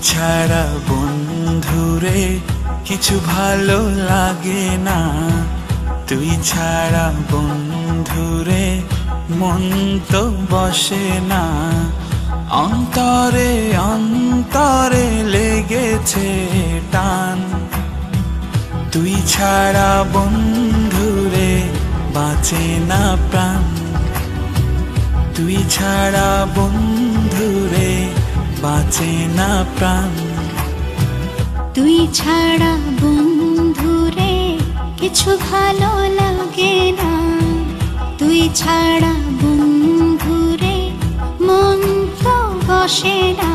ছাড়া বন্ধুরে কিছু ভালো লাগে না, তুই ছাড়া বন্ধুরে মন তো বসে না। অন্তরে অন্তরে লেগেছে টান, তুই ছাড়া বন্ধুরে বাঁচে না প্রাণ, তুই ছাড়া বন্ধুরে বাঁচে না প্রাণ। তুই ছাড়া বন্ধুরে কিছু ভালো লাগে না, তুই ছাড়া বন্ধুরে মন তো বসে না।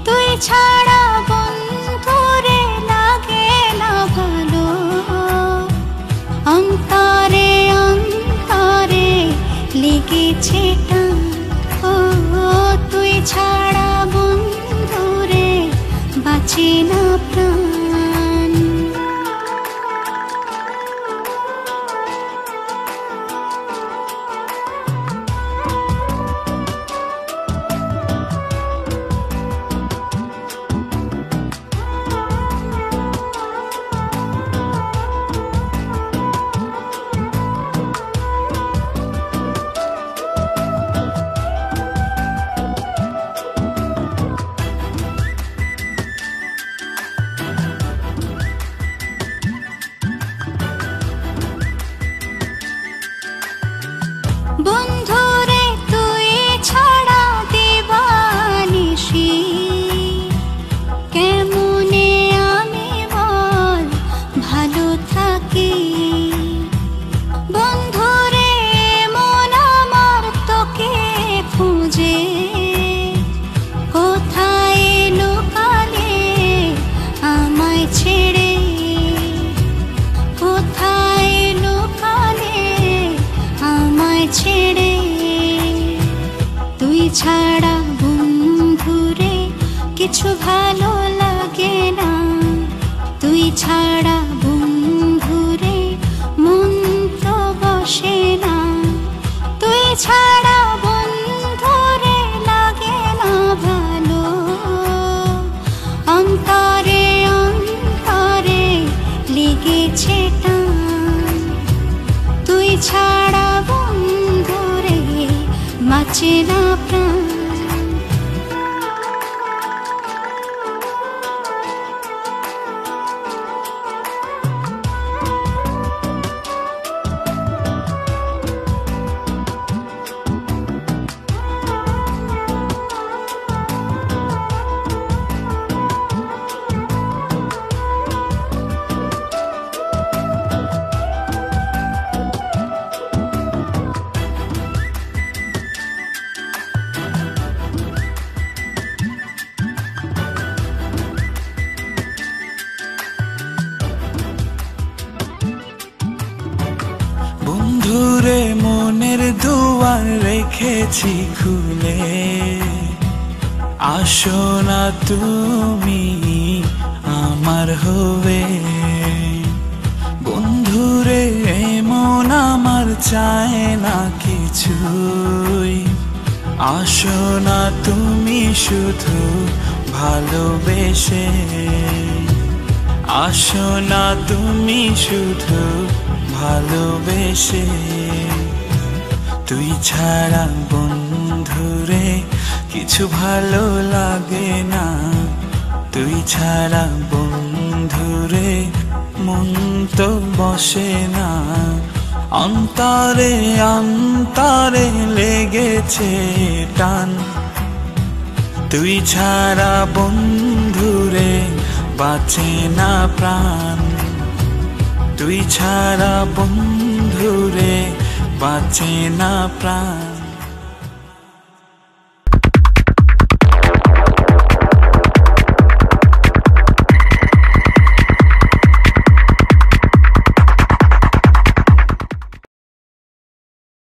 তুই ছাড়া বন্ধুরে লাগে না ভালো, অন্তরে অন্তরে লেগেছে টান। ও তুই ছাড়া বন্ধুরে বাঁচে না প্রাণ। বন্ধুরে তুই ছাড়া দিবানিশি কেমনে আমি বল ভালো থাকি। বন্ধুরে মন আমার তোকে খুঁজে, কোথায় লুকালে আমায় ছেড়ে, কোথায় লুকালে আমায় ছেড়ে। তুই ছাড়া বন্ধুরে কিছু ভালো লাগে না, তুই ছাড়া বন্ধুরে মন তো বসে না। তুই ছাড়া বন্ধুরে লাগে না ভালো, অন্তরে অন্তরে লেগেছে টান। তুই ছাড়া বন্ধুরে বাঁচে না প্রাণ। বন্ধুরে মনের দুয়ার রেখেছি খুলে, আসো না তুমি আমার হবে। বন্ধুরে মন আমার চায় না কিছুই, আসো না তুমি শুধু ভালোবেসে, আসো না তুমি শুধু ভালোবেসে। তুই ছাড়া বন্ধুরে কিছু ভালো লাগে না, তুই ছাড়া বন্ধুরে মন তো বসে না। অন্তরে অন্তরে লেগেছে টান, তুই ছাড়া বন্ধুরে বাঁচে না প্রাণ, তুই ছাড়া বন্ধুরে বাঁচে না প্রাণ।